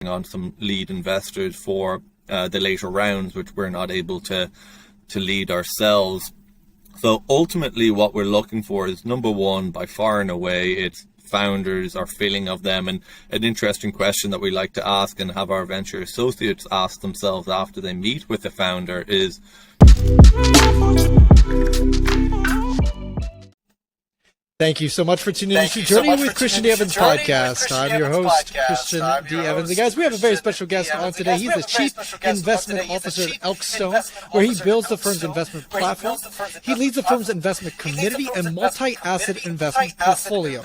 on some lead investors for the later rounds, which we're not able to lead ourselves. So ultimately what we're looking for is, number one, by far and away, it's founders, our feeling of them. And an interesting question that we like to ask and have our venture associates ask themselves after they meet with the founder is, thank you so much for tuning in to Journey with Christian D. Evans podcast. I'm your host, Christian D. Evans. And guys, we have a very special guest on today. He's the Chief Investment Officer at Elkstone, where he builds the firm's investment platform. He leads the firm's investment committee and multi-asset investment portfolio.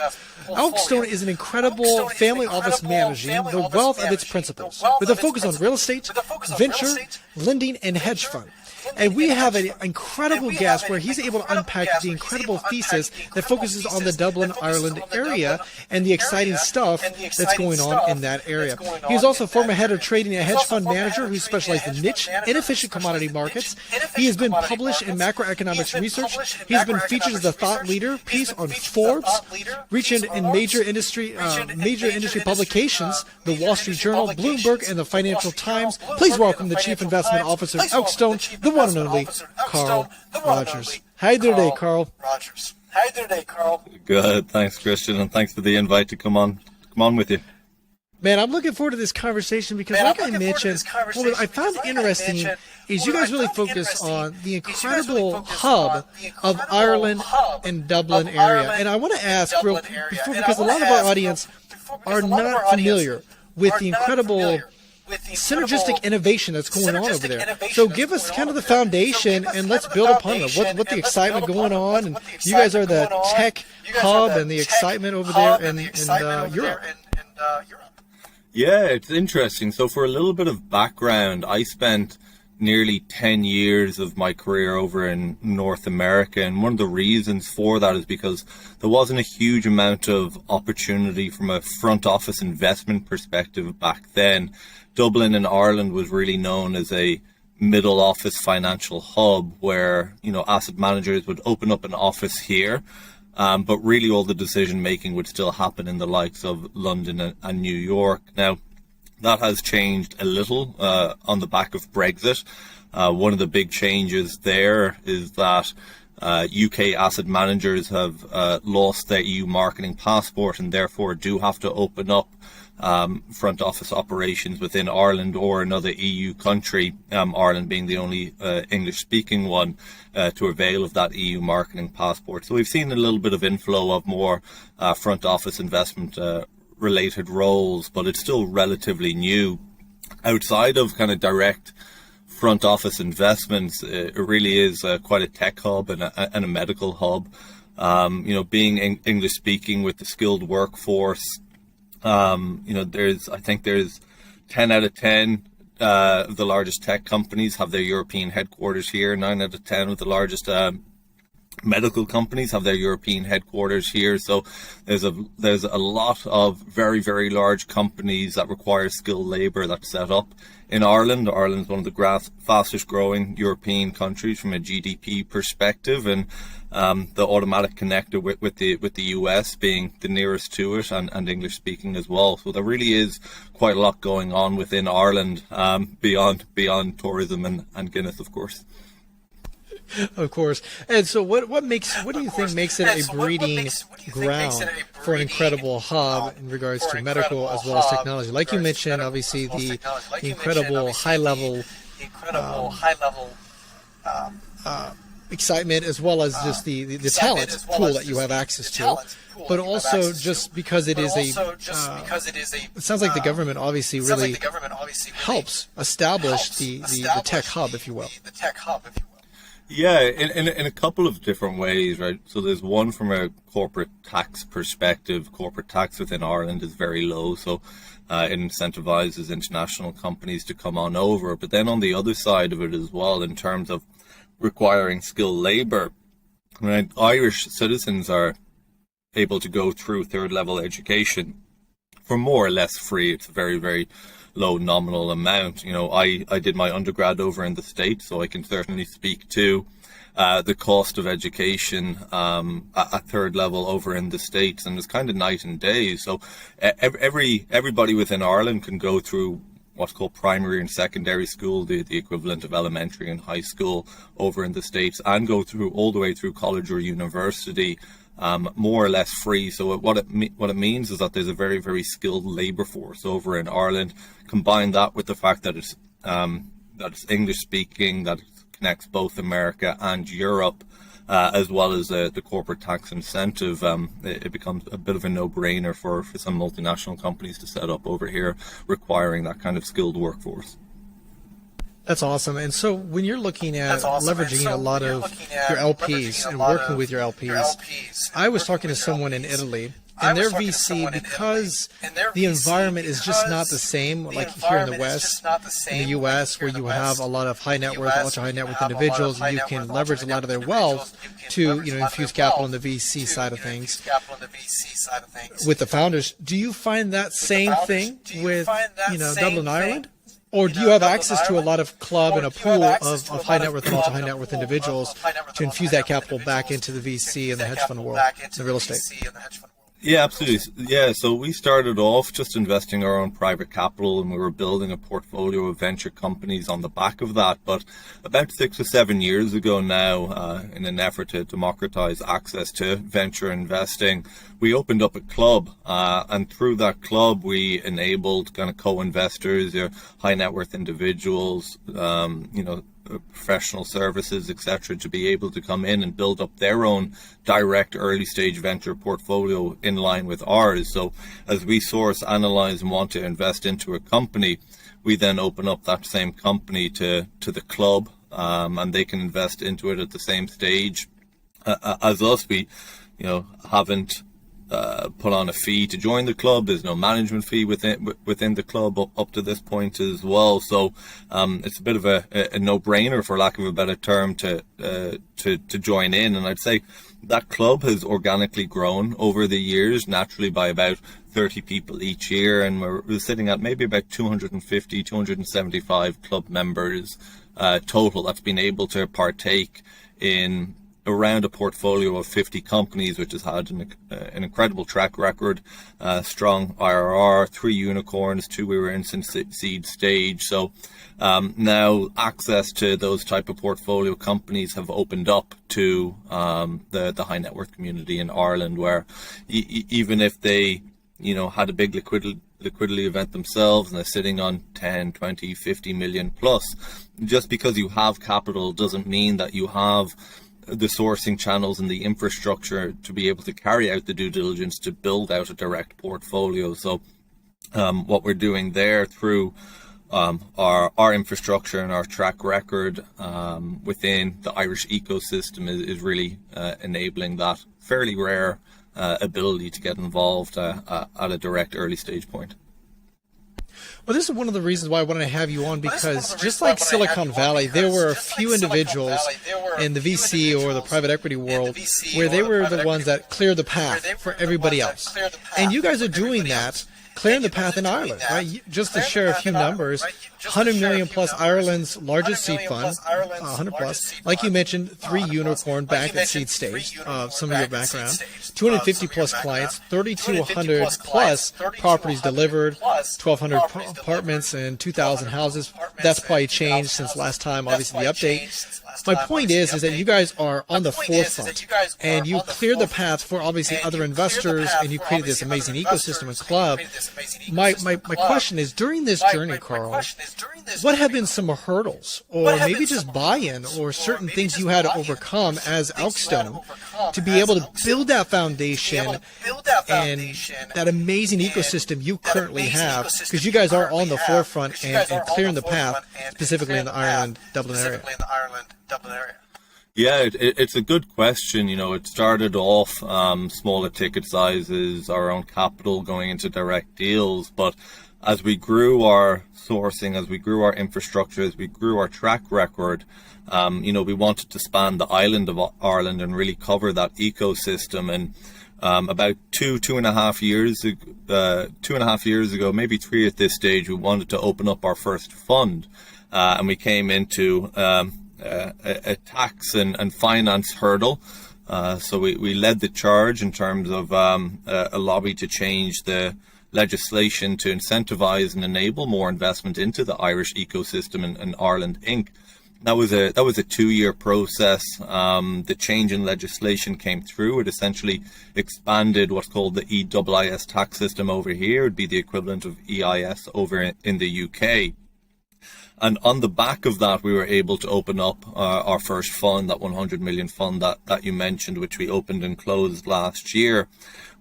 Elkstone is an incredible family office managing the wealth of its principals, with a focus on real estate, venture, lending, and hedge fund. And we have an incredible guest where he's able to unpack the incredible thesis that focuses on the Dublin, Ireland area and the exciting stuff that's going on in that area. He's also former head of trading and hedge fund manager who specializes in niche, inefficient commodity markets. He has been published in macroeconomics research. He's been featured as a thought leader piece on Forbes, reaching in major industry publications, the Wall Street Journal, Bloomberg, and the Financial Times. Please welcome the Chief Investment Officer of Elkstone, the one and only Karl Rogers. How you doing today, Karl? good, thanks Christian, and thanks for the invite to come on with you. Man, I'm looking forward to this conversation because, like I mentioned, what I found interesting is you guys really focus on the incredible hub of Ireland and Dublin area. And I want to ask real before, because a lot of our audience are not familiar with the incredible synergistic innovation that's going on over there. So give us kind of the foundation and let's build upon it. What the excitement going on, and you guys are the tech hub and the excitement over there in Europe. Yeah, it's interesting. So for a little bit of background, I spent nearly 10 years of my career over in North America, and one of the reasons for that is because there wasn't a huge amount of opportunity from a front office investment perspective back then. Dublin in Ireland was really known as a middle office financial hub where, asset managers would open up an office here, but really all the decision making would still happen in the likes of London and New York. Now, that has changed a little on the back of Brexit. One of the big changes there is that UK asset managers have lost their EU marketing passport and therefore do have to open up front office operations within Ireland or another EU country, Ireland being the only English speaking one, to avail of that EU marketing passport. So we've seen a little bit of inflow of more front office investment related roles, but it's still relatively new. Outside of kind of direct front office investments, it really is quite a tech hub and a medical hub. Being English speaking with the skilled workforce, there's 10 out of 10 of the largest tech companies have their European headquarters here. 9 out of 10 of the largest medical companies have their European headquarters here. So there's a lot of very, very large companies that require skilled labor that's set up in Ireland. Ireland's one of the fastest growing European countries from a GDP perspective, and the automatic connector with the US being the nearest to it, and English speaking as well. So there really is quite a lot going on within Ireland, beyond tourism and Guinness, of course. Of course. And so what do you think makes it a breeding ground for an incredible hub in regards to medical as well as technology? Like you mentioned, obviously the incredible high level excitement, as well as just the talent pool that you have access to, but also just because it is it sounds like the government obviously really helps establish the tech hub, if you will. Yeah, in a couple of different ways, right? So there's one from a corporate tax perspective. Corporate tax within Ireland is very low, so it incentivizes international companies to come on over. But then on the other side of it as well, in terms of requiring skilled labor, right? Irish citizens are able to go through third level education for more or less free. It's a very, very low nominal amount. You know, I did my undergrad over in the States, so I can certainly speak to the cost of education at third level over in the States, and it's kind of night and day. So everybody within Ireland can go through what's called primary and secondary school, the equivalent of elementary and high school over in the States, and go through all the way through college or university, more or less free. So what it means is that there's a very, very skilled labour force over in Ireland. Combine that with the fact that it's English speaking, that it connects both America and Europe, as well as the corporate tax incentive, it becomes a bit of a no-brainer for some multinational companies to set up over here, requiring that kind of skilled workforce. That's awesome. And so when you're looking at leveraging a lot of your LPs and working with your LPs, I was talking to someone in Italy, and their VC, because the environment is just not the same, like here in the West, in the U.S., where you have a lot of high net worth, ultra high net worth individuals, and you can leverage a lot of their wealth to, infuse capital in the VC side of things. With the founders, do you find that same thing with, Dublin, Ireland? Or do you have access to a lot of club and a pool of high net worth and ultra high net worth individuals to infuse that capital back into the VC and the hedge fund world, the real estate? Yeah, absolutely. Yeah, so we started off just investing our own private capital, and we were building a portfolio of venture companies on the back of that. But about 6 or 7 years ago now, in an effort to democratize access to venture investing, we opened up a club, and through that club, we enabled kind of co-investors, high net worth individuals, professional services, etc., to be able to come in and build up their own direct early stage venture portfolio in line with ours. So as we source, analyze, and want to invest into a company, we then open up that same company to the club, and they can invest into it at the same stage as us. We haven't put on a fee to join the club. There's no management fee within the club up to this point as well. So it's a bit of a no-brainer, for lack of a better term, to join in. And I'd say that club has organically grown over the years, naturally by about 30 people each year, and we're sitting at maybe about 250, 275 club members total that's been able to partake in around a portfolio of 50 companies, which has had an incredible track record, strong IRR, 3 unicorns, 2 we were in since seed stage. So now access to those type of portfolio companies have opened up to the high net worth community in Ireland, where even if they had a big liquidity event themselves and they're sitting on 10, 20, 50 million plus, just because you have capital doesn't mean that you have the sourcing channels and the infrastructure to be able to carry out the due diligence to build out a direct portfolio. So what we're doing there through our infrastructure and our track record within the Irish ecosystem is really enabling that fairly rare ability to get involved at a direct early stage point. Well, this is one of the reasons why I wanted to have you on, because just like Silicon Valley, there were a few individuals in the VC or the private equity world where they were the ones that cleared the path for everybody else. And you guys are doing that, clearing the path in Ireland, right? Just to share a few numbers, 100 million plus Ireland's largest seed fund, 100 plus. Like you mentioned, 3 unicorn back at seed stage, some of your background, 250 plus clients, 3,200 plus properties delivered, 1,200 apartments and 2,000 houses. That's probably changed since last time, obviously the update. My point is that you guys are on the forefront, and you cleared the path for obviously other investors, and you created this amazing ecosystem and club. My question is, during this journey, Karl, what have been some hurdles, or maybe just buy-in, or certain things you had to overcome as Elkstone to be able to build that foundation and that amazing ecosystem you currently have, because you guys are on the forefront and clearing the path, specifically in the Ireland, Dublin area? Yeah, it's a good question. It started off smaller ticket sizes, our own capital going into direct deals. But as we grew our sourcing, as we grew our infrastructure, as we grew our track record, we wanted to span the island of Ireland and really cover that ecosystem. And About 2.5 years ago, maybe 3 at this stage, we wanted to open up our first fund, and we came into a tax and finance hurdle. So we led the charge in terms of a lobby to change the legislation to incentivize and enable more investment into the Irish ecosystem and Ireland Inc. That was a 2-year process. The change in legislation came through. It essentially expanded what's called the EIS tax system over here. It would be the equivalent of EIS over in the UK. And on the back of that, we were able to open up our first fund, that 100 million fund that you mentioned, which we opened and closed last year.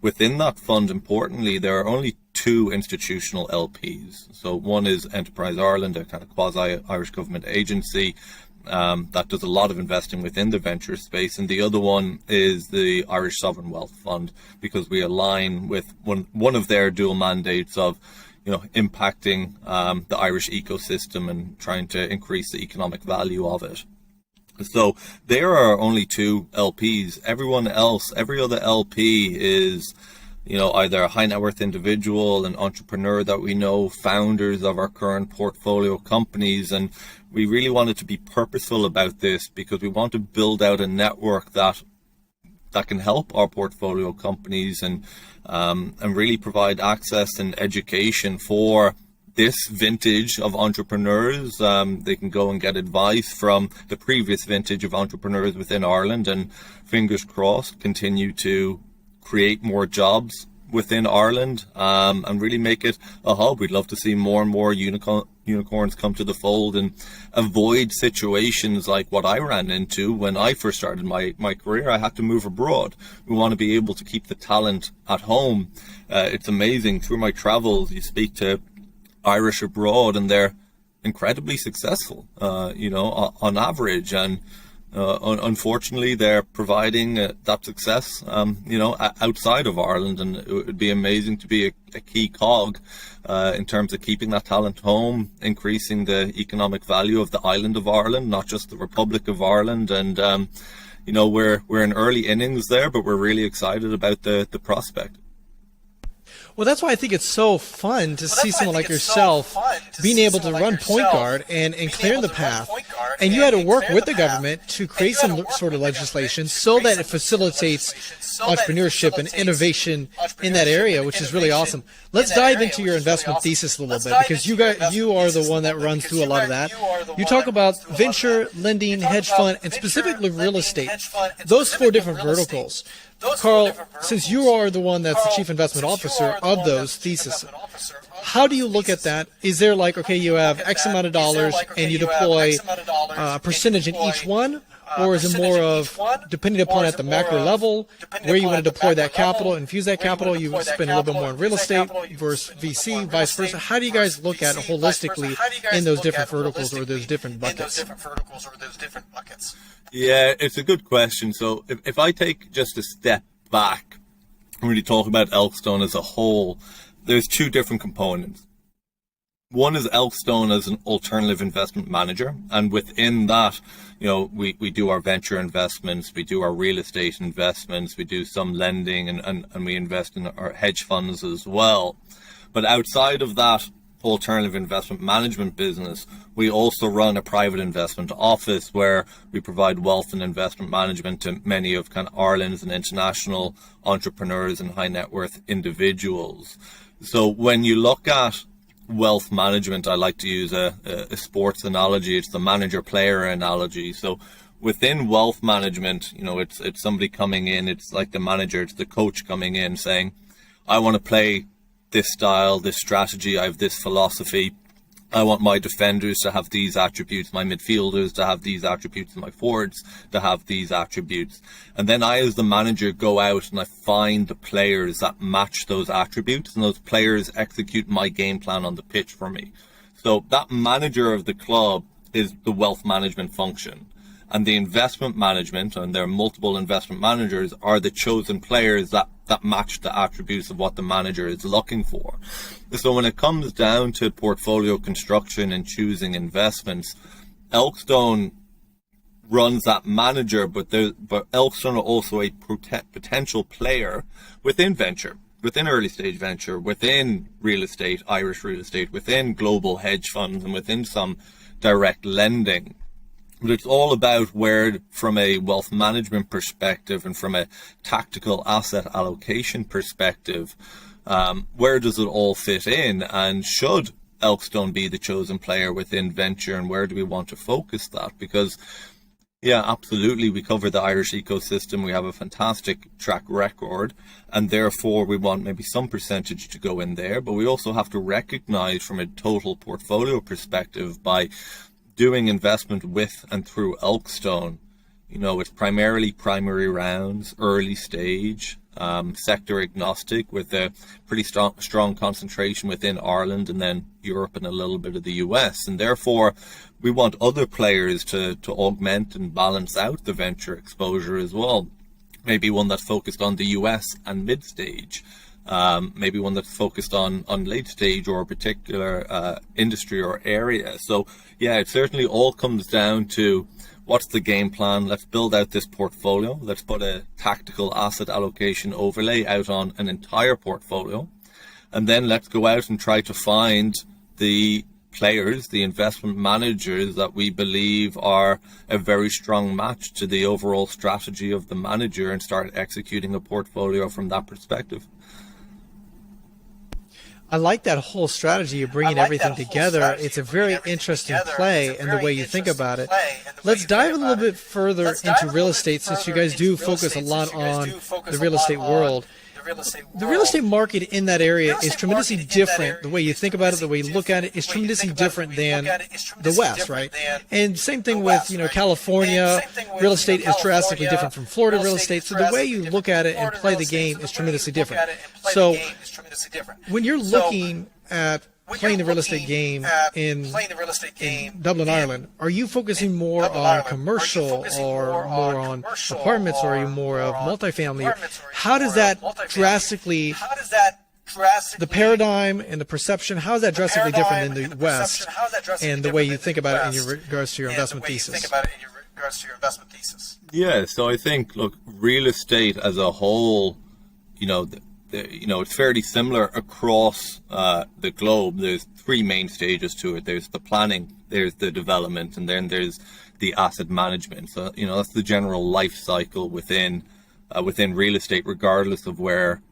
Within that fund, importantly, there are only 2 institutional LPs. So one is Enterprise Ireland, a kind of quasi-Irish government agency that does a lot of investing within the venture space. And the other one is the Irish Sovereign Wealth Fund, because we align with one of their dual mandates of impacting the Irish ecosystem and trying to increase the economic value of it. So there are only 2 LPs. Everyone else, every other LP is, either a high net worth individual, an entrepreneur that we know, founders of our current portfolio companies. And we really wanted to be purposeful about this because we want to build out a network that can help our portfolio companies and really provide access and education for this vintage of entrepreneurs. They can go and get advice from the previous vintage of entrepreneurs within Ireland, and fingers crossed, continue to create more jobs within Ireland and really make it a hub. We'd love to see more and more unicorns come to the fold and avoid situations like what I ran into when I first started my career. I had to move abroad. We want to be able to keep the talent at home. It's amazing. Through my travels, you speak to Irish abroad and they're incredibly successful, on average. And unfortunately, they're providing that success, outside of Ireland, and it would be amazing to be a key cog in terms of keeping that talent home, increasing the economic value of the island of Ireland, not just the Republic of Ireland. And we're in early innings there, but we're really excited about the prospect. Well, that's why I think it's so fun to see someone like yourself being able to run point guard and clear the path. And you had to work with the government to create some sort of legislation so that it facilitates entrepreneurship and innovation in that area, which is really awesome. Let's dive into your investment thesis a little bit, because you are the one that runs through a lot of that. You talk about venture, lending, hedge fund, and specifically real estate. Those 4 different verticals. Karl, since you are the one that's the chief investment officer of those theses, how do you look at that? Is there you have X amount of dollars and you deploy a percentage in each one? Or is it more of, depending upon at the macro level, where you want to deploy that capital, infuse that capital, you spend a little bit more in real estate versus VC, vice versa? How do you guys look at it holistically in those different verticals or those different buckets? Yeah, it's a good question. So if I take just a step back and really talk about Elkstone as a whole, there's 2 different components. One is Elkstone as an alternative investment manager, and within that, we do our venture investments, we do our real estate investments, we do some lending, and we invest in our hedge funds as well. But outside of that alternative investment management business, we also run a private investment office where we provide wealth and investment management to many of kind of Ireland's and international entrepreneurs and high net worth individuals. So when you look at wealth management, I like to use a sports analogy. It's the manager-player analogy. So within wealth management, it's somebody coming in. It's like the manager, it's the coach coming in saying, I want to play this style, this strategy. I have this philosophy. I want my defenders to have these attributes, my midfielders to have these attributes, and my forwards to have these attributes. And then I, as the manager, go out and I find the players that match those attributes, and those players execute my game plan on the pitch for me. So that manager of the club is the wealth management function. And the investment management, and there are multiple investment managers, are the chosen players that match the attributes of what the manager is looking for. So when it comes down to portfolio construction and choosing investments, Elkstone runs that manager, but Elkstone are also a potential player within venture, within early stage venture, within real estate, Irish real estate, within global hedge funds, and within some direct lending. But it's all about where, from a wealth management perspective and from a tactical asset allocation perspective, where does it all fit in, and should Elkstone be the chosen player within venture, and where do we want to focus that? Because yeah, absolutely, we cover the Irish ecosystem. We have a fantastic track record, and therefore we want maybe some percentage to go in there. But we also have to recognize from a total portfolio perspective, by doing investment with and through Elkstone, it's primarily primary rounds, early stage, sector agnostic, with a pretty strong concentration within Ireland and then Europe and a little bit of the US. And therefore, we want other players to augment and balance out the venture exposure as well. Maybe one that's focused on the US and mid-stage. Maybe one that's focused on late stage or a particular industry or area. So yeah, it certainly all comes down to what's the game plan. Let's build out this portfolio. Let's put a tactical asset allocation overlay out on an entire portfolio. And then let's go out and try to find the players, the investment managers that we believe are a very strong match to the overall strategy of the manager, and start executing a portfolio from that perspective. I like that whole strategy of bringing everything together. It's a very interesting play in the way you think about it. Let's dive a little bit further into real estate, since you guys do focus a lot on the real estate world. The real estate market in that area is tremendously different. The way you think about it, the way you look at it, is tremendously different than the West, right? And same thing with, California. Real estate is drastically different from Florida real estate. So the way you look at it and play the game is tremendously different. So when you're looking at playing the real estate game in Dublin, Ireland, are you focusing more on commercial or more on apartments, or are you more of multifamily? How does that drastically, the paradigm and the perception, how is that drastically different in the West, and the way you think about it in regards to your investment thesis? Yeah, so I think, look, real estate as a whole, it's fairly similar across the globe. There's three main stages to it. There's the planning, there's the development, and then there's the asset management. So, that's the general life cycle within real estate, regardless of where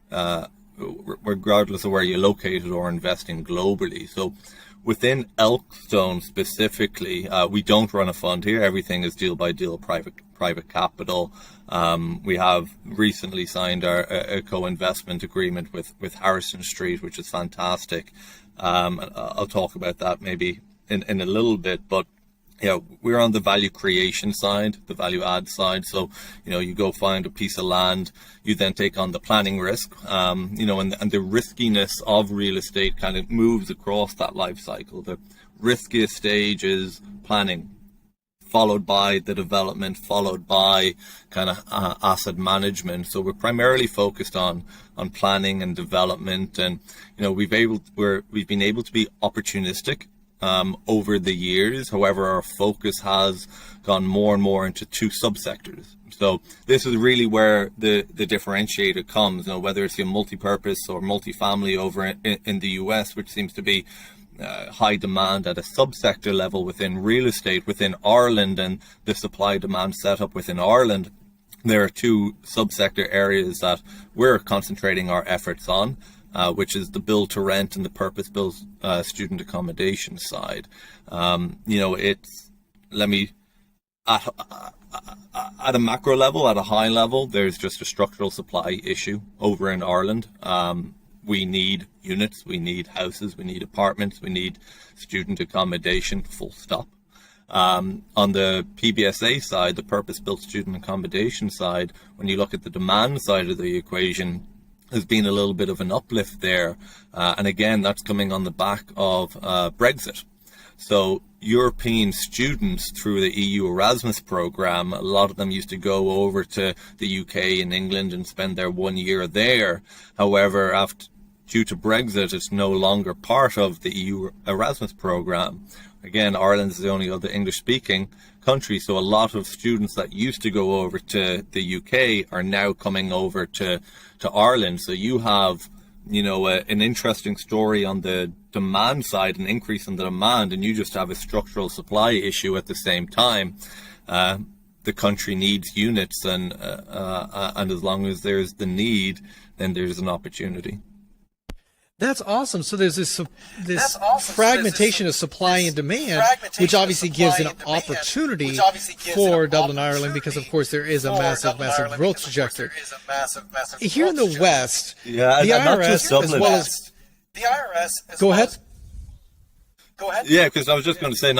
you're located or investing globally. So within Elkstone specifically, we don't run a fund here. Everything is deal by deal, private capital. We have recently signed a co-investment agreement with Harrison Street, which is fantastic. I'll talk about that maybe in a little bit, but we're on the value creation side, the value add side. So, you go find a piece of land, you then take on the planning risk, and the riskiness of real estate kind of moves across that life cycle. The riskiest stage is planning, followed by the development, followed by kind of asset management. So we're primarily focused on planning and development, and we've been able to be opportunistic over the years. However, our focus has gone more and more into two subsectors. So this is really where the differentiator comes. Whether it's your multi-purpose or multifamily over in the US, which seems to be high demand at a subsector level within real estate within Ireland, and the supply demand setup within Ireland, there are two subsector areas that we're concentrating our efforts on, which is the build to rent and the purpose built student accommodation side. At a macro level, at a high level, there's just a structural supply issue over in Ireland. We need units, we need houses, we need apartments, we need student accommodation, full stop. On the PBSA side, the purpose-built student accommodation side, when you look at the demand side of the equation, there's been a little bit of an uplift there. And again, that's coming on the back of Brexit. So European students through the EU Erasmus program, a lot of them used to go over to the UK and England and spend their 1 year there. However, due to Brexit, it's no longer part of the EU Erasmus program. Again, Ireland is the only other English-speaking country, so a lot of students that used to go over to the UK are now coming over to Ireland. So you have, an interesting story on the demand side, an increase in the demand, and you just have a structural supply issue at the same time. The country needs units, and as long as there's the need, then there's an opportunity. That's awesome. So there's this fragmentation of supply and demand, which obviously gives an opportunity for Dublin, Ireland, because of course there is a massive growth trajectory. Here in the West, the IRS, as well as the IRS, go ahead. Yeah, because I was just going to say,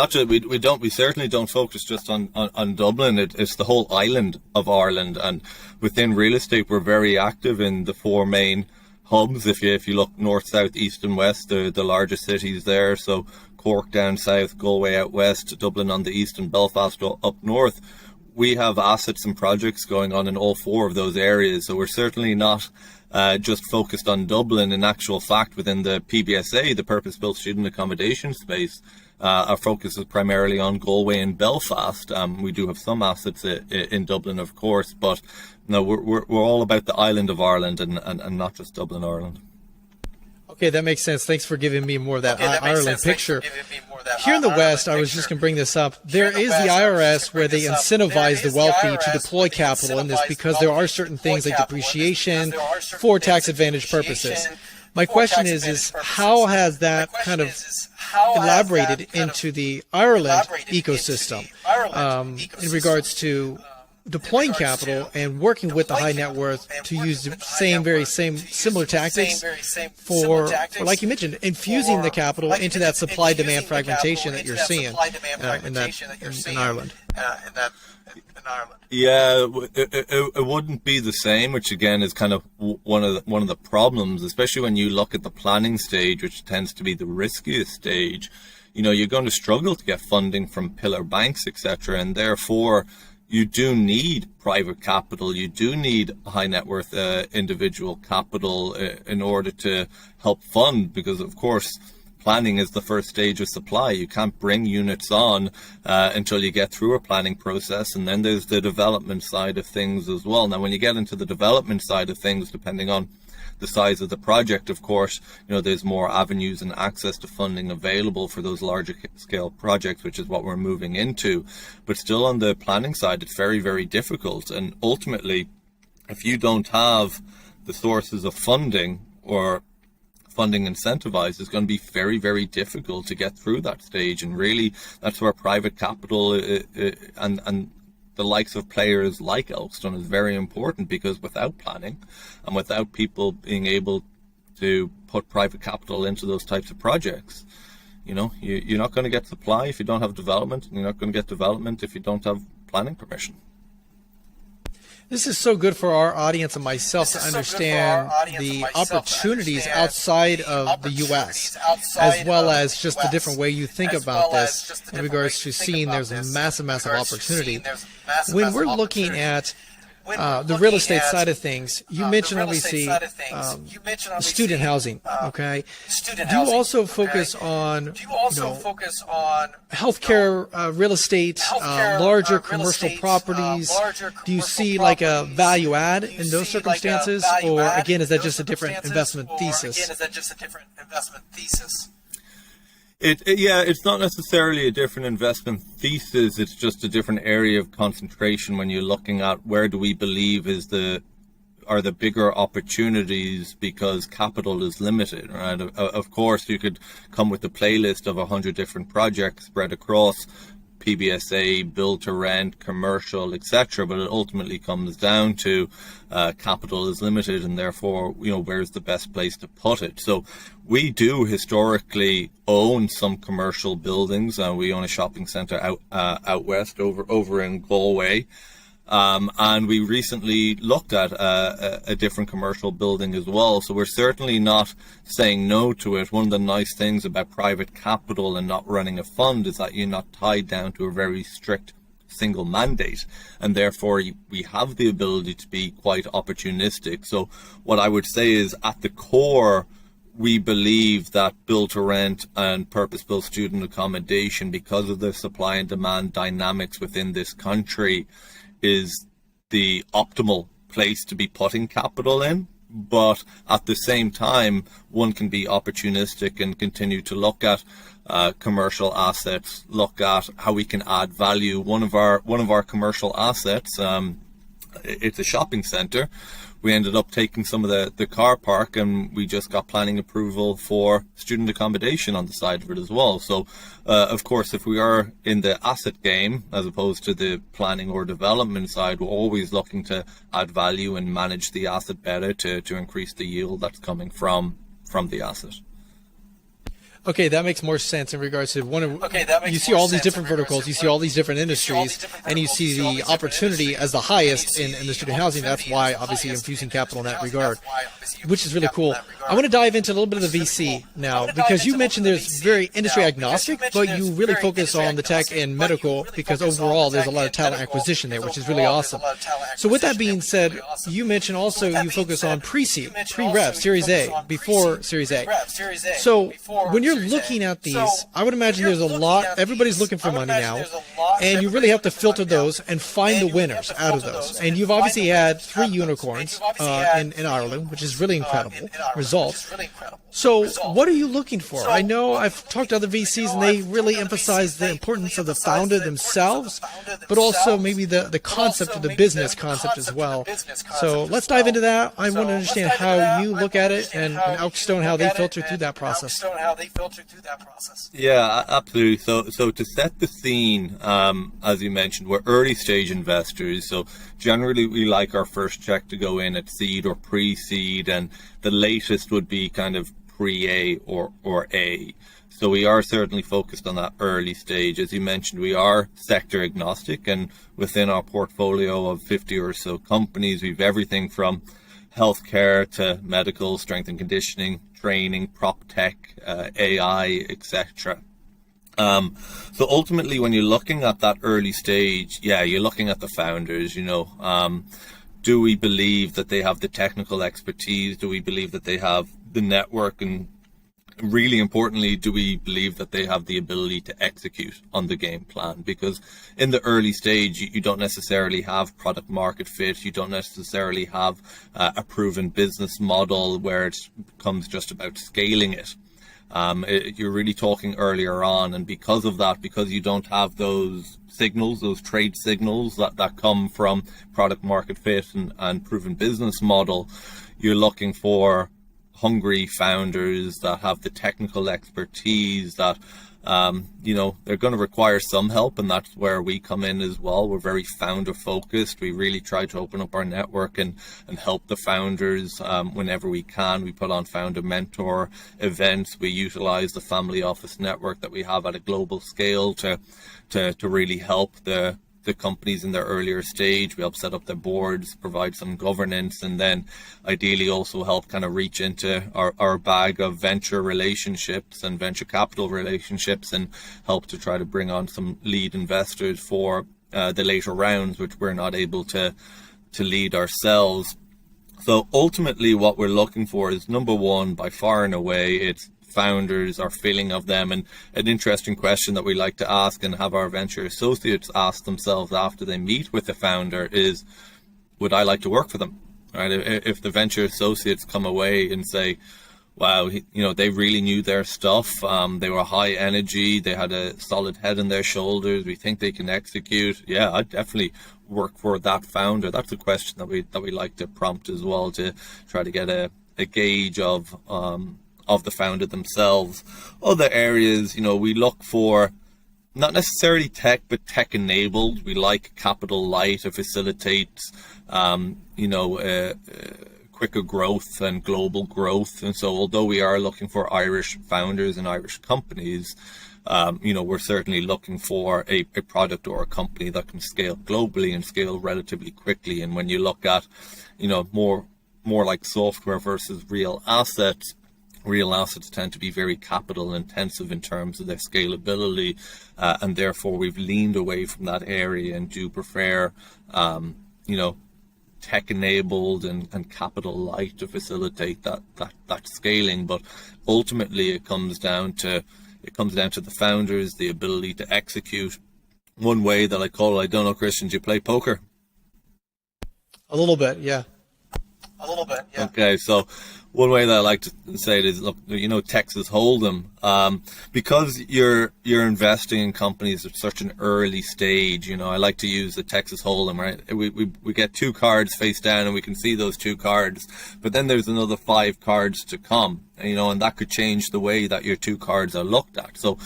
we certainly don't focus just on Dublin. It's the whole island of Ireland, and within real estate, we're very active in the four main hubs. If you look north, south, east, and west, the largest cities there. So Cork down south, Galway out west, Dublin on the east, and Belfast up north. We have assets and projects going on in all four of those areas. So we're certainly not just focused on Dublin. In actual fact, within the PBSA, the purpose-built student accommodation space, our focus is primarily on Galway and Belfast. We do have some assets in Dublin, of course, but no, we're all about the island of Ireland and not just Dublin, Ireland. Okay, that makes sense. Thanks for giving me more of that Ireland picture. Here in the West, I was just going to bring this up. There is the IRS where they incentivize the wealthy to deploy capital in this because there are certain things like depreciation for tax advantage purposes. My question is how has that kind of elaborated into the Ireland ecosystem in regards to deploying capital and working with the high net worth to use the similar tactics for, like you mentioned, infusing the capital into that supply demand fragmentation that you're seeing in Ireland. Yeah, it wouldn't be the same, which again is kind of one of the problems, especially when you look at the planning stage, which tends to be the riskiest stage. You're going to struggle to get funding from pillar banks, etc., and therefore you do need private capital. You do need high net worth individual capital in order to help fund, because of course planning is the first stage of supply. You can't bring units on until you get through a planning process, and then there's the development side of things as well. Now, when you get into the development side of things, depending on the size of the project, of course, there's more avenues and access to funding available for those larger scale projects, which is what we're moving into. But still on the planning side, it's very, very difficult. And ultimately, if you don't have the sources of funding or funding incentivized, it's going to be very, very difficult to get through that stage. And really, that's where private capital and the likes of players like Elkstone is very important, because without planning and without people being able to put private capital into those types of projects, you're not going to get supply if you don't have development, and you're not going to get development if you don't have planning permission. This is so good for our audience and myself to understand the opportunities outside of the U.S., as well as just the different way you think about this in regards to seeing there's a massive opportunity. When we're looking at the real estate side of things, you mentioned obviously student housing. Okay, do you also focus on healthcare real estate, larger commercial properties? Do you see like a value add in those circumstances, or again, is that just a different investment thesis? It's not necessarily a different investment thesis. It's just a different area of concentration when you're looking at where do we believe are the bigger opportunities, because capital is limited, right? Of course, you could come with a playlist of 100 different projects spread across PBSA, build to rent, commercial, etc. But it ultimately comes down to capital is limited, and therefore, where's the best place to put it? So we do historically own some commercial buildings. We own a shopping centre out west over in Galway. And we recently looked at a different commercial building as well. So we're certainly not saying no to it. One of the nice things about private capital and not running a fund is that you're not tied down to a very strict single mandate, and therefore we have the ability to be quite opportunistic. So what I would say is, at the core, we believe that build-to-rent and purpose-built student accommodation, because of the supply and demand dynamics within this country, is the optimal place to be putting capital in. But at the same time, one can be opportunistic and continue to look at commercial assets, look at how we can add value. One of our commercial assets, it's a shopping centre. We ended up taking some of the car park, and we just got planning approval for student accommodation on the side of it as well. So, of course, if we are in the asset game, as opposed to the planning or development side, we're always looking to add value and manage the asset better to increase the yield that's coming from the asset. Okay, that makes more sense in regards to you see all these different verticals, you see all these different industries, and you see the opportunity as the highest in the student housing. That's why obviously infusing capital in that regard, which is really cool. I want to dive into a little bit of the VC now, because you mentioned there's very industry agnostic, but you really focus on the tech and medical, because overall there's a lot of talent acquisition there, which is really awesome. So with that being said, you mentioned also you focus on pre-seed, pre-rev, Series A, before Series A. So when you're looking at these, I would imagine there's a lot, everybody's looking for money now, and you really have to filter those and find the winners out of those. And you've obviously had 3 unicorns in Ireland, which is really incredible results. So what are you looking for? I know I've talked to other VCs, and they really emphasize the importance of the founder themselves, but also maybe the concept of the business concept as well. So let's dive into that. I want to understand how you look at it, and Elkstone, how they filter through that process. Yeah, absolutely. So to set the scene, as you mentioned, we're early stage investors. So generally we like our first check to go in at seed or pre-seed, and the latest would be kind of pre-A or A. So we are certainly focused on that early stage. As you mentioned, we are sector agnostic, and within our portfolio of 50 or so companies, we've everything from healthcare to medical, strength and conditioning, training, prop tech, AI, etc. So ultimately, when you're looking at that early stage, you're looking at the founders. Do we believe that they have the technical expertise? Do we believe that they have the network? And really importantly, do we believe that they have the ability to execute on the game plan? Because in the early stage, you don't necessarily have product market fit. You don't necessarily have a proven business model where it becomes just about scaling it. You're really talking earlier on, and because of that, because you don't have those signals, those trade signals that come from product market fit and proven business model, you're looking for hungry founders that have the technical expertise that they're going to require some help, and that's where we come in as well. We're very founder focused. We really try to open up our network and help the founders whenever we can. We put on founder mentor events. We utilize the family office network that we have at a global scale to really help the companies in their earlier stage. We help set up their boards, provide some governance, and then ideally also help kind of reach into our bag of venture relationships and venture capital relationships, and help to try to bring on some lead investors for the later rounds, which we're not able to lead ourselves. So ultimately what we're looking for is, number one, by far and away, it's founders, our feeling of them. And an interesting question that we like to ask and have our venture associates ask themselves after they meet with the founder is, would I like to work for them? Right? If the venture associates come away and say, wow, they really knew their stuff, they were high energy, they had a solid head on their shoulders, we think they can execute, I'd definitely work for that founder. That's a question that we like to prompt as well, to try to get a gauge of the founder themselves. Other areas, we look for not necessarily tech, but tech enabled. We like capital light. It facilitates, quicker growth and global growth. And so although we are looking for Irish founders and Irish companies, we're certainly looking for a product or a company that can scale globally and scale relatively quickly. And when you look at, more like software versus real assets tend to be very capital intensive in terms of their scalability, and therefore we've leaned away from that area and do prefer, tech enabled and capital light to facilitate that scaling. But ultimately it comes down to the founders, the ability to execute. One way that I call it, I don't know, Christian, do you play poker? A little bit, yeah. Okay, so one way that I like to say it is, look, Texas Hold'em, because you're investing in companies at such an early stage. I like to use the Texas Hold'em, right? We get 2 cards face down and we can see those 2 cards, but then there's another 5 cards to come, and that could change the way that your 2 cards are looked at. So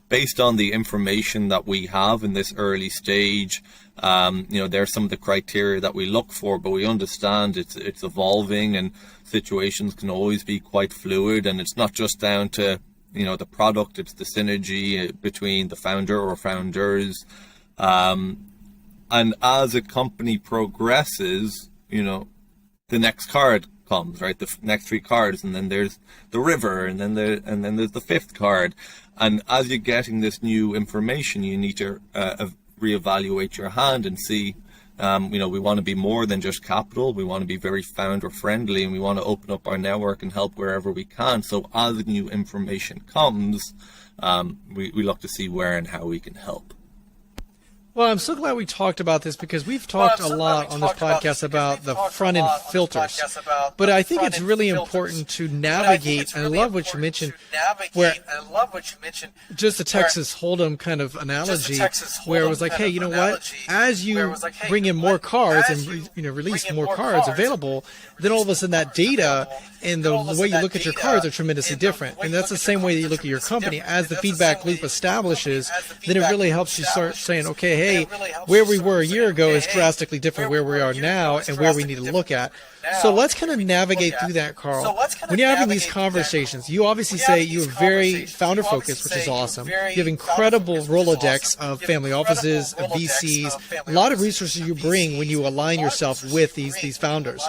based on the information that we have in this early stage, there's some of the criteria that we look for, but we understand it's evolving and situations can always be quite fluid, and it's not just down to the product, it's the synergy between the founder or founders, and as a company progresses, the next card comes, right? The next 3 cards, and then there's the river, and then there's the 5th card, and as you're getting this new information, you need to reevaluate your hand and see, we want to be more than just capital. We want to be very founder friendly, and we want to open up our network and help wherever we can. So as new information comes, we look to see where and how we can help. Well, I'm so glad we talked about this, because we've talked a lot on this podcast about the front-end filters. But I think it's really important to navigate, and I love what you mentioned, where just the Texas Hold'em kind of analogy, where it was like, hey, you know what? As you bring in more cards and release more cards available, then all of a sudden that data and the way you look at your cards are tremendously different. And that's the same way that you look at your company. As the feedback loop establishes, then it really helps you start saying, okay, hey, where we were a year ago is drastically different where we are now and where we need to look at. So let's kind of navigate through that, Karl. When you're having these conversations, you obviously say you're very founder focused, which is awesome. You have incredible Rolodex of family offices, of VCs, a lot of resources you bring when you align yourself with these founders.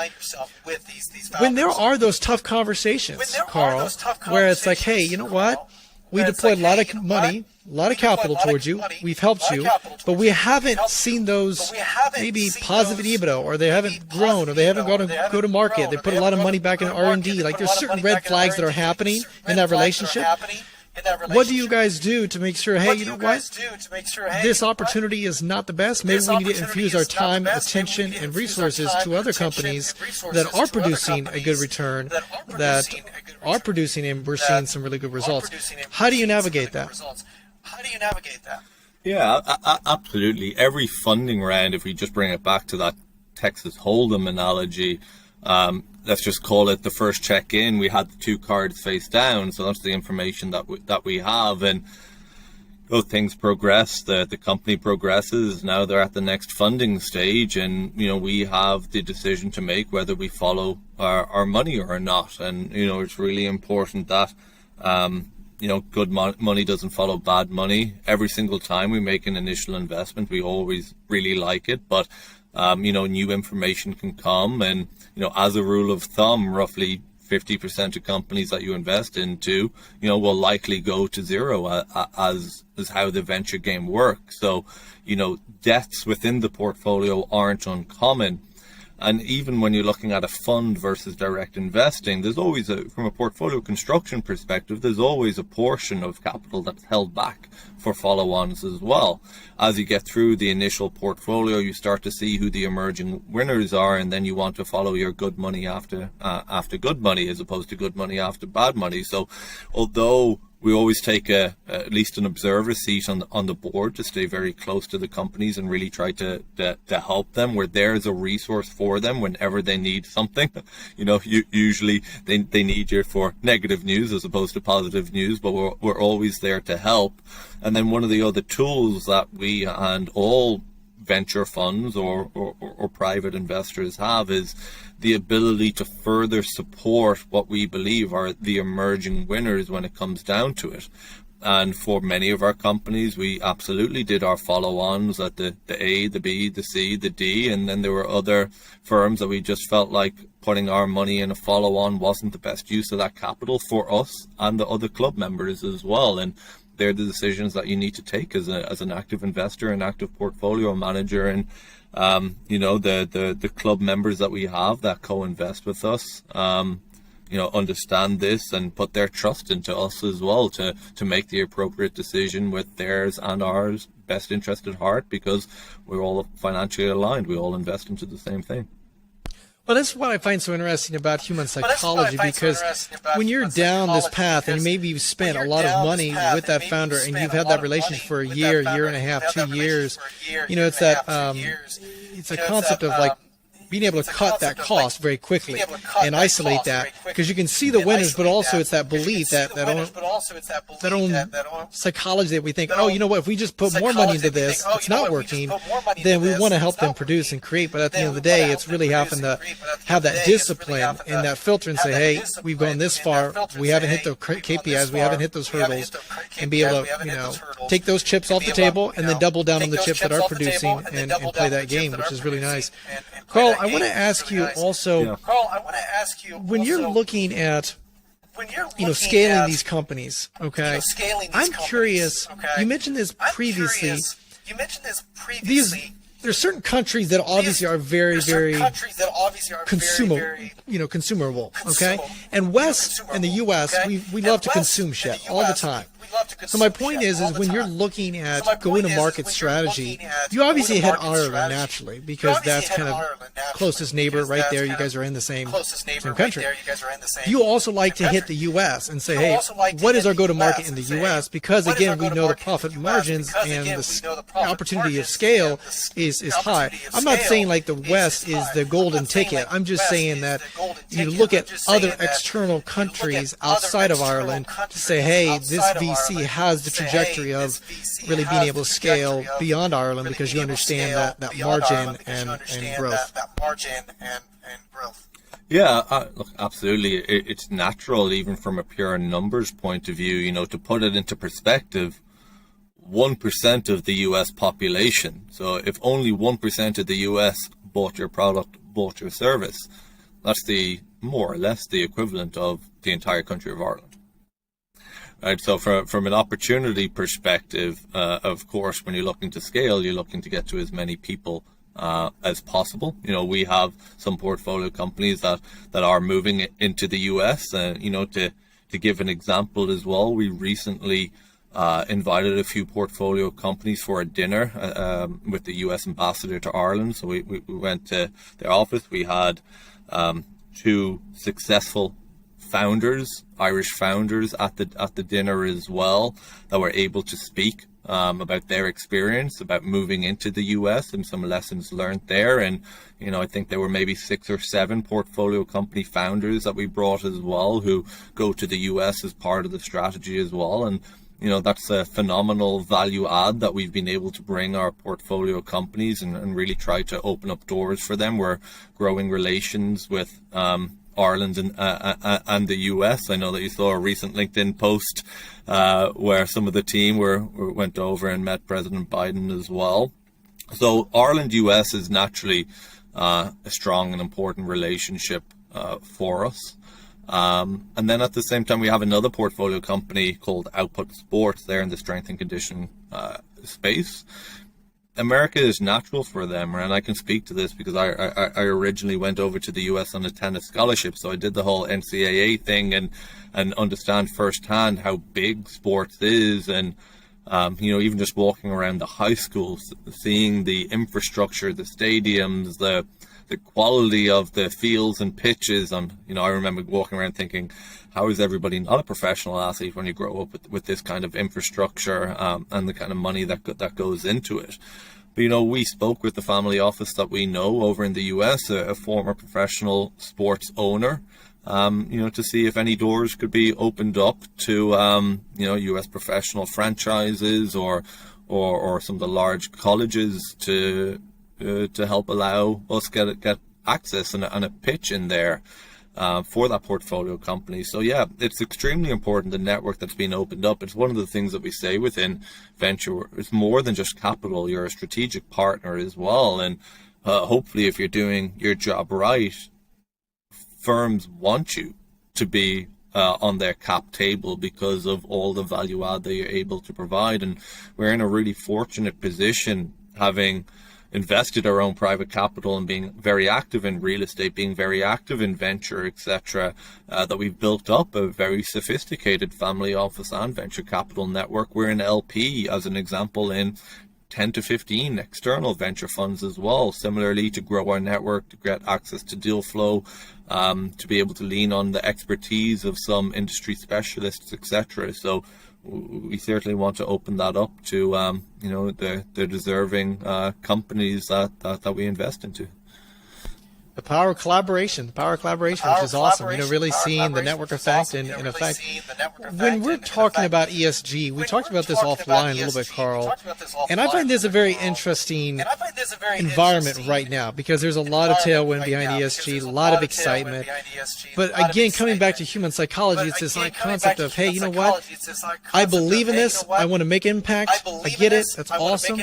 When there are those tough conversations, Karl, where it's like, hey, you know what? We deployed a lot of money, a lot of capital towards you. We've helped you, but we haven't seen those maybe positive EBITDA, or they haven't grown, or they haven't gone to go to market. They put a lot of money back in R&D. Like, there's certain red flags that are happening in that relationship. What do you guys do to make sure, hey, you know what? This opportunity is not the best. Maybe we need to infuse our time, attention, and resources to other companies that are producing a good return, that are producing, and we're seeing some really good results. How do you navigate that? Yeah, absolutely. Every funding round, if we just bring it back to that Texas Hold'em analogy, let's just call it the first check-in, we had the 2 cards face down, so that's the information that we have, and things progress, the company progresses, now they're at the next funding stage, and we have the decision to make whether we follow our money or not. And it's really important that good money doesn't follow bad money. Every single time we make an initial investment, we always really like it, but new information can come, and as a rule of thumb, roughly 50% of companies that you invest into, will likely go to zero, as how the venture game works. So, deaths within the portfolio aren't uncommon. And even when you're looking at a fund versus direct investing, there's always from a portfolio construction perspective, there's always a portion of capital that's held back for follow-ons as well. As you get through the initial portfolio, you start to see who the emerging winners are, and then you want to follow your good money after good money, as opposed to good money after bad money. So although we always take at least an observer seat on the board to stay very close to the companies and really try to help them. We're there as a resource for them whenever they need something. Usually they need you for negative news as opposed to positive news, but we're always there to help. And then one of the other tools that we and all venture funds or private investors have is the ability to further support what we believe are the emerging winners when it comes down to it. And for many of our companies, we absolutely did our follow-ons at the A, the B, the C, the D, and then there were other firms that we just felt like putting our money in a follow-on wasn't the best use of that capital for us and the other club members as well. And they're the decisions that you need to take as an active investor, an active portfolio manager. And the club members that we have that co-invest with us, understand this and put their trust into us as well to make the appropriate decision with theirs and ours best interest at heart, because we're all financially aligned. We all invest into the same thing. Well, that's what I find so interesting about human psychology, because when you're down this path and maybe you've spent a lot of money with that founder and you've had that relationship for a year and a half, 2 years, it's that it's a concept of like being able to cut that cost very quickly and isolate that, because you can see the winners, but also it's that belief, that own psychology that we think, oh, you know what, if we just put more money into this, it's not working, then we want to help them produce and create. But at the end of the day, it's really having to have that discipline and that filter and say, hey, we've gone this far, we haven't hit the KPIs, we haven't hit those hurdles, and be able to, take those chips off the table and then double down on the chips that are producing and play that game, which is really nice. Karl, I want to ask you also, when you're looking at, scaling these companies, okay, I'm curious, you mentioned this previously, there's certain countries that obviously are very, very consumable, okay? And West and the U.S., we love to consume shit all the time. So my point is when you're looking at go-to-market strategy, you obviously hit Ireland naturally, because that's kind of closest neighbor right there. You guys are in the same country. You also like to hit the U.S. and say, hey, what is our go-to-market in the U.S.? Because again, we know the profit margins and the opportunity of scale is high. I'm not saying like the West is the golden ticket. I'm just saying that you look at other external countries outside of Ireland to say, hey, this VC has the trajectory of really being able to scale beyond Ireland, because you understand that margin and growth. Yeah, look, absolutely. It's natural, even from a pure numbers point of view, to put it into perspective. 1% of the US population. So if only 1% of the US bought your product, bought your service, that's more or less the equivalent of the entire country of Ireland. Right. So from an opportunity perspective, of course, when you're looking to scale, you're looking to get to as many people as possible. We have some portfolio companies that are moving into the US. To give an example as well, we recently invited a few portfolio companies for a dinner with the US ambassador to Ireland. So we went to their office. We had 2 successful founders, Irish founders at the dinner as well, that were able to speak about their experience about moving into the US and some lessons learned there. And I think there were maybe 6 or 7 portfolio company founders that we brought as well, who go to the US as part of the strategy as well. And that's a phenomenal value add that we've been able to bring our portfolio companies and really try to open up doors for them. We're growing relations with Ireland and the US. I know that you saw a recent LinkedIn post where some of the team went over and met President Biden as well. So Ireland US is naturally a strong and important relationship for us. And then at the same time, we have another portfolio company called Output Sports. They're in the strength and conditioning space. America is natural for them, and I can speak to this because I originally went over to the US on a tennis scholarship, so I did the whole NCAA thing and understand firsthand how big sports is. And even just walking around the high schools, seeing the infrastructure, the stadiums, the quality of the fields and pitches. And I remember walking around thinking, how is everybody not a professional athlete when you grow up with this kind of infrastructure and the kind of money that goes into it? But we spoke with the family office that we know over in the US, a former professional sports owner, to see if any doors could be opened up to US professional franchises or some of the large colleges to help allow us get access and a pitch in there for that portfolio company. So yeah, it's extremely important, the network that's been opened up. It's one of the things that we say within venture. It's more than just capital. You're a strategic partner as well. And hopefully if you're doing your job right, firms want you to be on their cap table because of all the value add that you're able to provide. And we're in a really fortunate position, having invested our own private capital and being very active in real estate, being very active in venture, etc., that we've built up a very sophisticated family office and venture capital network. We're an LP, as an example, in 10 to 15 external venture funds as well, similarly, to grow our network, to get access to deal flow, to be able to lean on the expertise of some industry specialists, etc. So we certainly want to open that up to the deserving companies that we invest into. The power of collaboration, which is awesome. Really seeing the network effect and in effect. When we're talking about ESG, we talked about this offline a little bit, Karl, and I find this a very interesting environment right now because there's a lot of tailwind behind ESG, a lot of excitement. But again, coming back to human psychology, it's this concept of, hey, you know what? I believe in this. I want to make impact. I get it. That's awesome.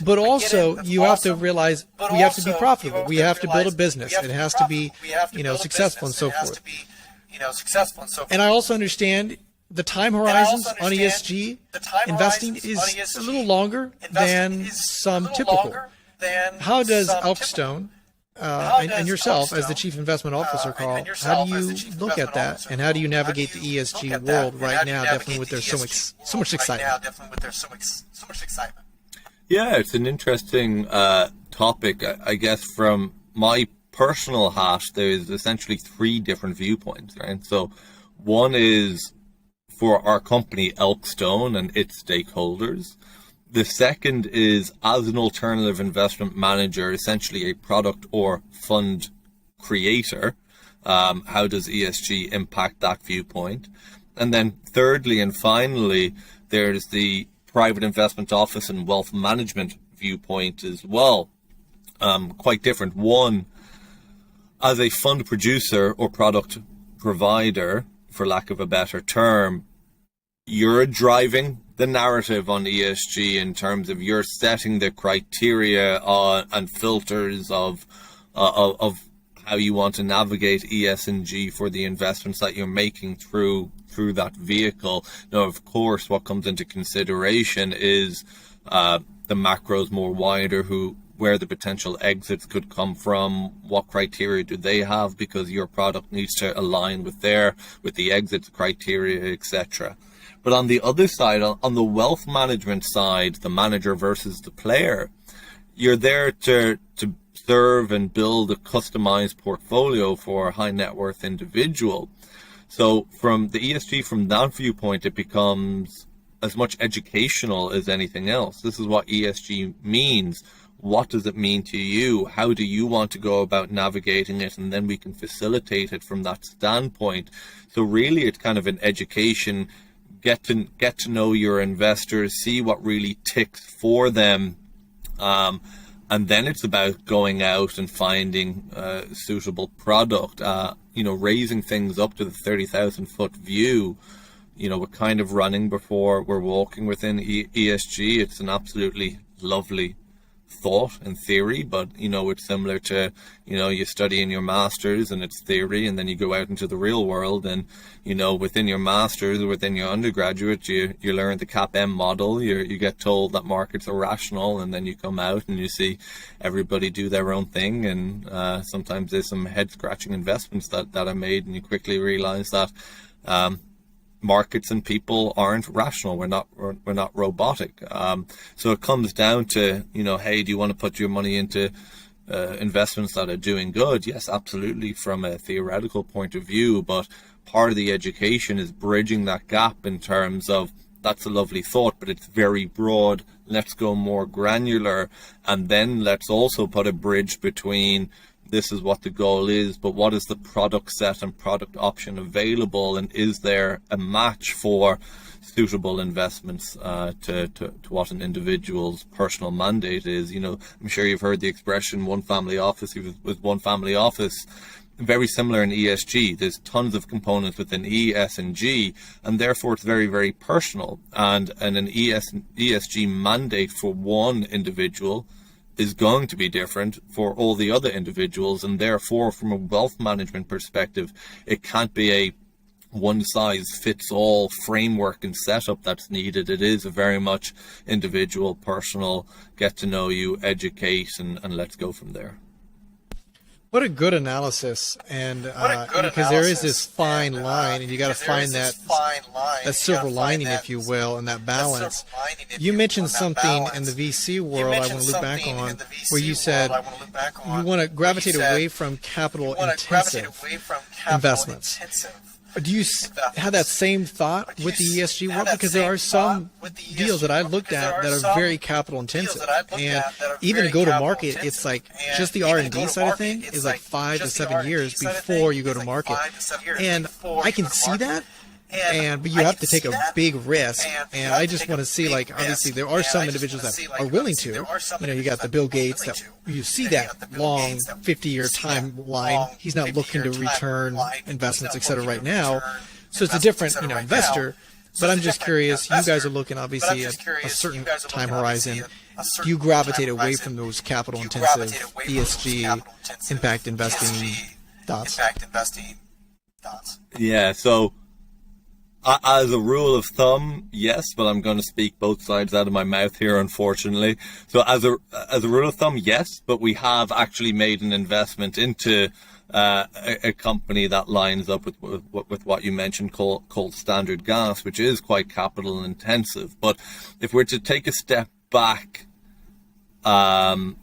But also, you have to realize we have to be profitable. We have to build a business. It has to be, successful and so forth. And I also understand the time horizons on ESG investing is a little longer than some typical. How does Elkstone and yourself as the Chief Investment Officer, Karl, how do you look at that, and how do you navigate the ESG world right now, definitely with there's so much excitement? Yeah, it's an interesting topic. I guess from my personal hat, there's essentially three different viewpoints, right? So one is for our company Elkstone and its stakeholders. The second is as an alternative investment manager, essentially a product or fund creator. How does ESG impact that viewpoint? And then thirdly and finally, there's the private investment office and wealth management viewpoint as well. Quite different. One, as a fund producer or product provider, for lack of a better term, you're driving the narrative on ESG in terms of you're setting the criteria and filters of how you want to navigate ESG for the investments that you're making through that vehicle. Now, of course, what comes into consideration is the macros more wider, where the potential exits could come from, what criteria do they have, because your product needs to align with the exit criteria, etc. But on the other side, on the wealth management side, the manager versus the player, you're there to serve and build a customized portfolio for a high net worth individual. So from the ESG, from that viewpoint, it becomes as much educational as anything else. This is what ESG means. What does it mean to you? How do you want to go about navigating it? And then we can facilitate it from that standpoint. So really, it's kind of an education. Get to know your investors, see what really ticks for them, and then it's about going out and finding a suitable product. Raising things up to the 30,000 foot view. We're kind of running before we're walking within ESG. It's an absolutely lovely thought and theory, but it's similar to you study in your masters and it's theory, and then you go out into the real world, and within your masters or within your undergraduate you learn the CAPM model. You get told that markets are rational, and then you come out and you see everybody do their own thing, and sometimes there's some head scratching investments that are made, and you quickly realize that markets and people aren't rational. We're not robotic. So it comes down to, hey, do you want to put your money into investments that are doing good? Yes, absolutely, from a theoretical point of view. But part of the education is bridging that gap in terms of, that's a lovely thought, but it's very broad. Let's go more granular. And then let's also put a bridge between, this is what the goal is, but what is the product set and product option available, and is there a match for suitable investments to what an individual's personal mandate is? I'm sure you've heard the expression one family office with one family office. Very similar in ESG. There's tons of components within E, S, and G, and therefore it's very, very personal. And an ESG mandate for one individual is going to be different for all the other individuals, and therefore from a wealth management perspective, it can't be a one-size-fits-all framework and setup that's needed. It is a very much individual, personal, get to know you, educate, and let's go from there. What a good analysis, and because there is this fine line, and you got to find that silver lining, if you will, and that balance. You mentioned something in the VC world I want to look back on, where you said you want to gravitate away from capital-intensive investments. Do you have that same thought with the ESG world? Because there are some deals that I looked at that are very capital intensive, and even to go to market, it's like just the R&D side of thing is like 5 to 7 years before you go to market, and I can see that. But you have to take a big risk, and I just want to see, like, obviously there are some individuals that are willing to. You know, you got the Bill Gates that you see that long 50-year timeline. He's not looking to return investments, et cetera, right now. So it's a different, investor. But I'm just curious. You guys are looking obviously at a certain time horizon. Do you gravitate away from those capital-intensive ESG impact investing thoughts? Yeah. So. As a rule of thumb, yes, but I'm going to speak both sides out of my mouth here, unfortunately. So as a rule of thumb, yes, but we have actually made an investment into a company that lines up with what you mentioned, called Standard Gas, which is quite capital intensive. But if we're to take a step back and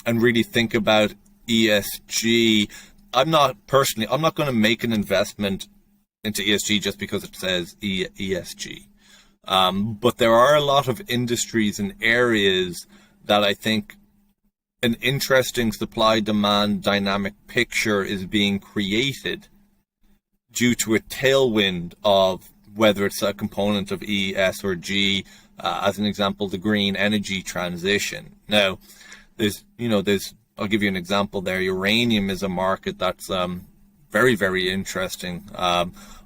really think about ESG, I'm not going to make an investment into ESG just because it says ESG. But there are a lot of industries and areas that I think an interesting supply-demand dynamic picture is being created due to a tailwind of whether it's a component of E, S, or G. As an example, the green energy transition. Now, I'll give you an example there. Uranium is a market that's very, very interesting.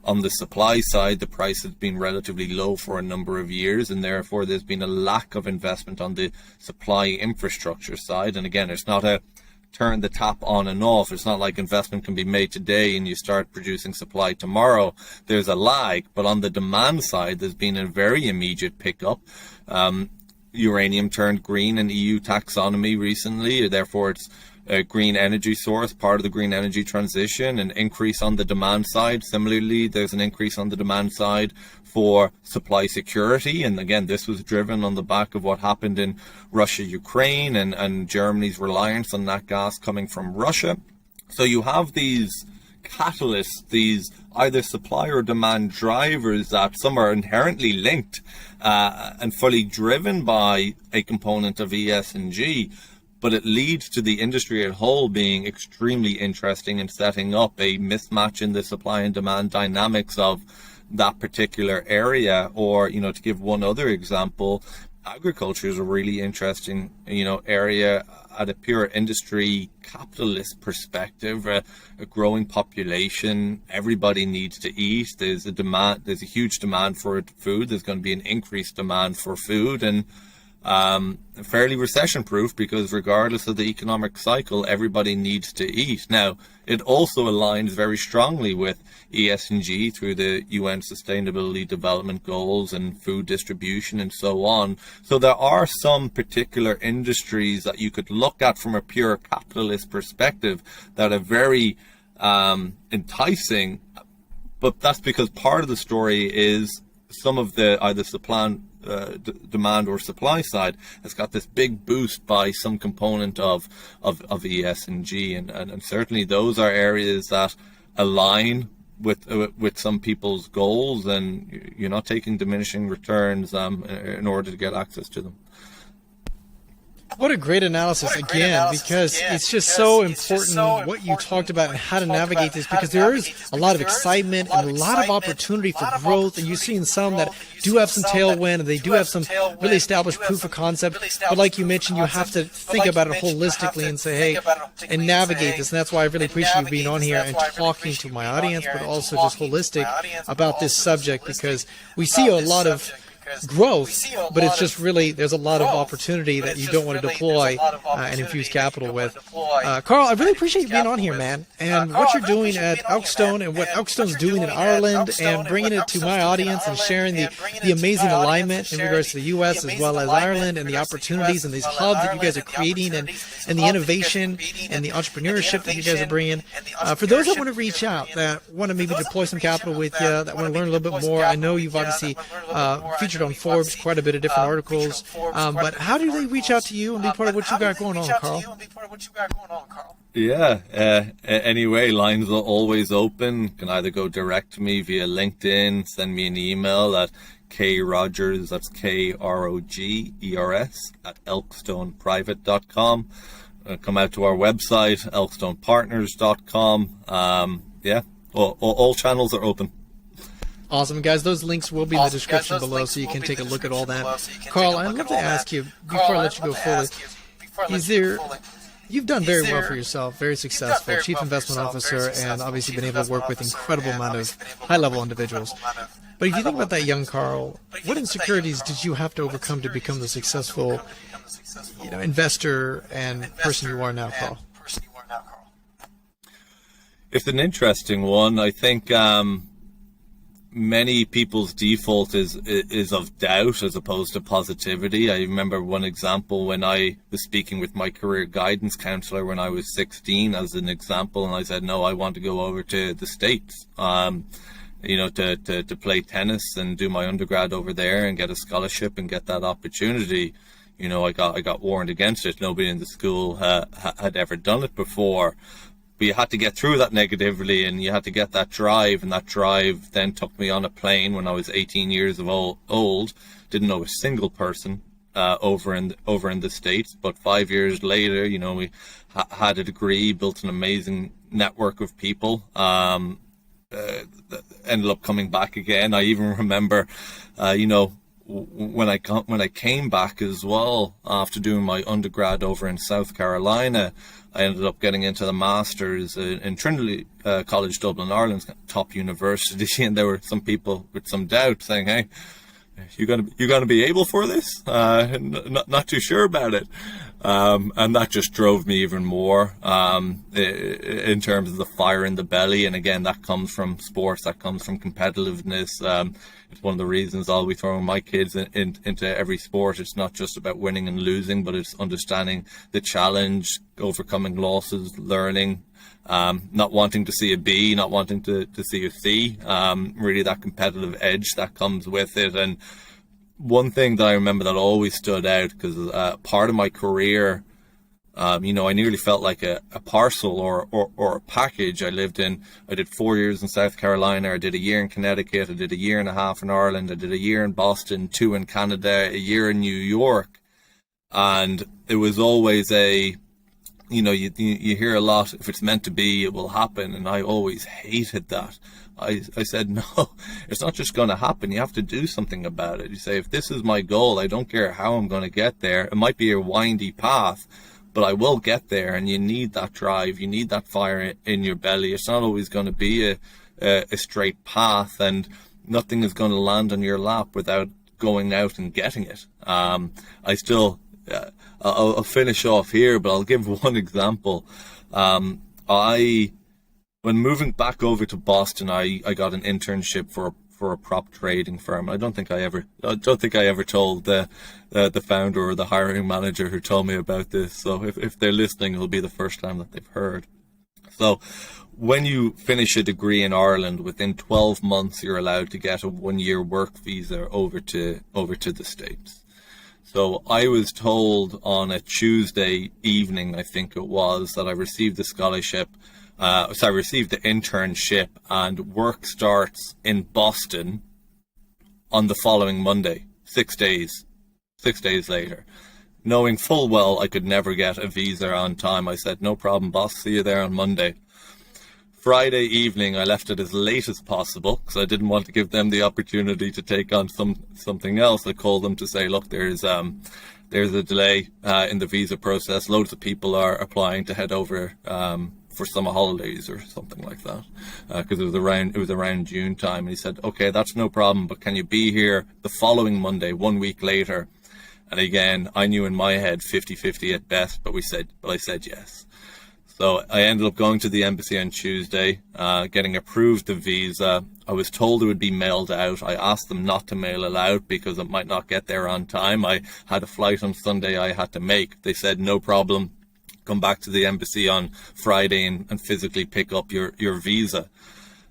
On the supply side, the price has been relatively low for a number of years, and therefore there's been a lack of investment on the supply infrastructure side. And again, it's not a turn the tap on and off. It's not like investment can be made today and you start producing supply tomorrow. There's a lag, but on the demand side, there's been a very immediate pickup. Uranium turned green in EU taxonomy recently, therefore it's a green energy source, part of the green energy transition, an increase on the demand side. Similarly, there's an increase on the demand side for supply security. And again, this was driven on the back of what happened in Russia, Ukraine, and Germany's reliance on that gas coming from Russia. So you have these catalysts, these either supply or demand drivers that some are inherently linked and fully driven by a component of ES and G. But it leads to the industry as a whole being extremely interesting in setting up a mismatch in the supply and demand dynamics of that particular area. Or, to give one other example, agriculture is a really interesting, area at a pure industry capitalist perspective. A growing population, everybody needs to eat. There's a huge demand for food. There's going to be an increased demand for food, and fairly recession proof, because regardless of the economic cycle, everybody needs to eat. Now, it also aligns very strongly with ESG through the UN Sustainability Development Goals and food distribution and so on. So there are some particular industries that you could look at from a pure capitalist perspective that are very enticing, but that's because part of the story is some of the either demand or supply side has got this big boost by some component of ES and G, and certainly those are areas that align with some people's goals, and you're not taking diminishing returns in order to get access to them. What a great analysis again, because it's just so important what you talked about and how to navigate this, because there is a lot of excitement and a lot of opportunity for growth, and you're seeing some that do have some tailwind and they do have some really established proof of concept. But like you mentioned, you have to think about it holistically and say, hey, and navigate this. And that's why I really appreciate you being on here and talking to my audience, but also just holistic about this subject, because we see a lot of growth, but it's just really, there's a lot of opportunity that you don't want to deploy and infuse capital with. Karl, I really appreciate you being on here, man, and what you're doing at Elkstone and what Elkstone's doing in Ireland, and bringing it to my audience and sharing the amazing alignment in regards to the U.S. as well as Ireland, and the opportunities and these hubs that you guys are creating, and the innovation and the entrepreneurship that you guys are bringing. For those that want to reach out, that want to maybe deploy some capital with you, that want to learn a little bit more, I know you've obviously featured on Forbes quite a bit of different articles, but how do they reach out to you and be part of what you got going on, Karl? Yeah, anyway, lines are always open. You can either go direct to me via LinkedIn, send me an email at krogers, that's KROGERS, at elkstoneprivate.com. Come out to our website, elkstonepartners.com. Yeah, all channels are open. Awesome, guys. Those links will be in the description below, so you can take a look at all that. Karl, I'd love to ask you, before I let you go fully, you've done very well for yourself, very successful, Chief Investment Officer, and obviously been able to work with incredible amount of high-level individuals. But if you think about that young Karl, what insecurities did you have to overcome to become the successful, investor and person you are now, Karl? It's an interesting one. I think many people's default is of doubt as opposed to positivity. I remember one example when I was speaking with my career guidance counselor when I was 16 as an example, and I said, no, I want to go over to the States, to play tennis and do my undergrad over there and get a scholarship and get that opportunity. I got warned against it. Nobody in the school had ever done it before. But you had to get through that negatively, and you had to get that drive, and that drive then took me on a plane when I was 18 years old. Didn't know a single person over in the States, but 5 years later, we had a degree, built an amazing network of people. Ended up coming back again. I even remember, when I came back as well after doing my undergrad over in South Carolina. I ended up getting into the Masters in Trinity College, Dublin, Ireland's top university, and there were some people with some doubt saying, "Hey, you gonna be able for this? Not too sure about it," and that just drove me even more in terms of the fire in the belly. And again, that comes from sports, that comes from competitiveness. It's one of the reasons I'll be throwing my kids into every sport. It's not just about winning and losing, but it's understanding the challenge, overcoming losses, learning, not wanting to see a B, not wanting to see a C, really that competitive edge that comes with it. And one thing that I remember that always stood out, because part of my career, I nearly felt like a parcel or a package. I did 4 years in South Carolina, I did a year in Connecticut, I did a year and a half in Ireland, I did a year in Boston, 2 in Canada, a year in New York. And it was always you hear a lot, if it's meant to be, it will happen. And I always hated that. I said, no, it's not just going to happen. You have to do something about it. You say, if this is my goal, I don't care how I'm going to get there. It might be a windy path, but I will get there. And you need that drive. You need that fire in your belly. It's not always going to be a straight path, and nothing is going to land on your lap without going out and getting it. I'll finish off here, but I'll give one example. When moving back over to Boston, I got an internship for a prop trading firm. I don't think I ever told the founder or the hiring manager who told me about this. So if they're listening, it'll be the first time that they've heard. So when you finish a degree in Ireland, within 12 months, you're allowed to get a 1-year work visa over to the States. So I was told on a Tuesday evening, I think it was, that I received the scholarship. I received the internship, and work starts in Boston on the following Monday, 6 days later. Knowing full well I could never get a visa on time, I said, no problem, boss, see you there on Monday. Friday evening, I left it as late as possible because I didn't want to give them the opportunity to take on something else. I called them to say, look, there's a delay in the visa process. Loads of people are applying to head over for summer holidays or something like that, because it was around June time. And he said, okay, that's no problem, but can you be here the following Monday, 1 week later? And again, I knew in my head 50-50 at best, but I said yes. So I ended up going to the embassy on Tuesday, getting approved the visa. I was told it would be mailed out. I asked them not to mail it out because it might not get there on time. I had a flight on Sunday I had to make. They said, no problem, come back to the embassy on Friday and physically pick up your visa.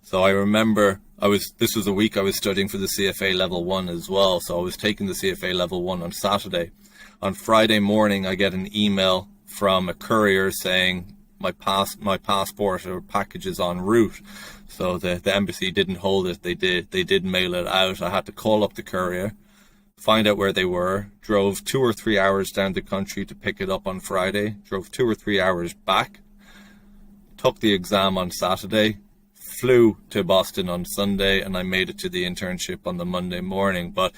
So I remember this was a week I was studying for the CFA level 1 as well. So I was taking the CFA level 1 on Saturday. On Friday morning, I get an email from a courier saying my passport or package is en route. So the embassy didn't hold it. They did mail it out. I had to call up the courier, find out where they were, drove 2 or 3 hours down the country to pick it up on Friday, drove 2 or 3 hours back, took the exam on Saturday, flew to Boston on Sunday, and I made it to the internship on the Monday morning. But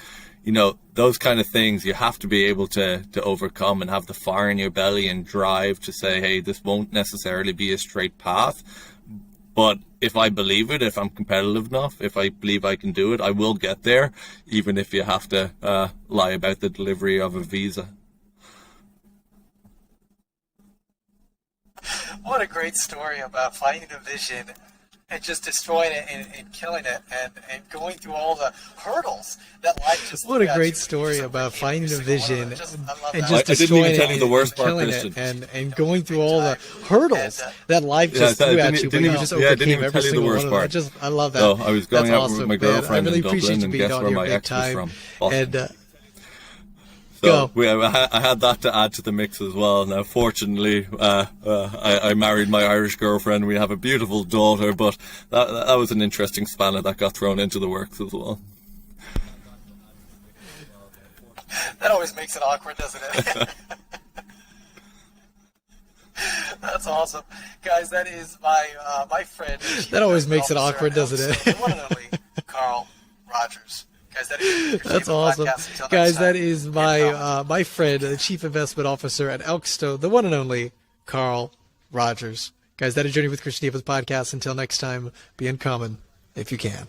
those kind of things you have to be able to overcome and have the fire in your belly and drive to say, hey, this won't necessarily be a straight path, but if I believe it, if I'm competitive enough, if I believe I can do it, I will get there, even if you have to lie about the delivery of a visa. What a great story about finding a vision and just destroying it and killing it and going through all the hurdles that life just What a great story about finding a vision and just I didn't even tell you destroying the worst it part, and killing Christian. it and going through all the hurdles that life just threw at you, but you just overcame every single one of them. I love that. So I was going That's out awesome, with my man. girlfriend I really in Dublin, appreciate you and being guess on where here my big ex was time. from? Boston. And So I had that to add to the mix as well. Now, fortunately, I married my Irish girlfriend. We have a beautiful daughter, but that was an interesting spanner that got thrown into the works as well. That always makes it awkward, doesn't it? That's awesome. Guys, that is my friend. that always makes it awkward, doesn't it? The one and only Karl Rogers. Guys, that's awesome. Guys, that is my friend, the Chief Investment Officer at Elkstone, the one and only Karl Rogers. Guys, that is Journey with Christian Evans podcast. Until next time, be uncommon if you can.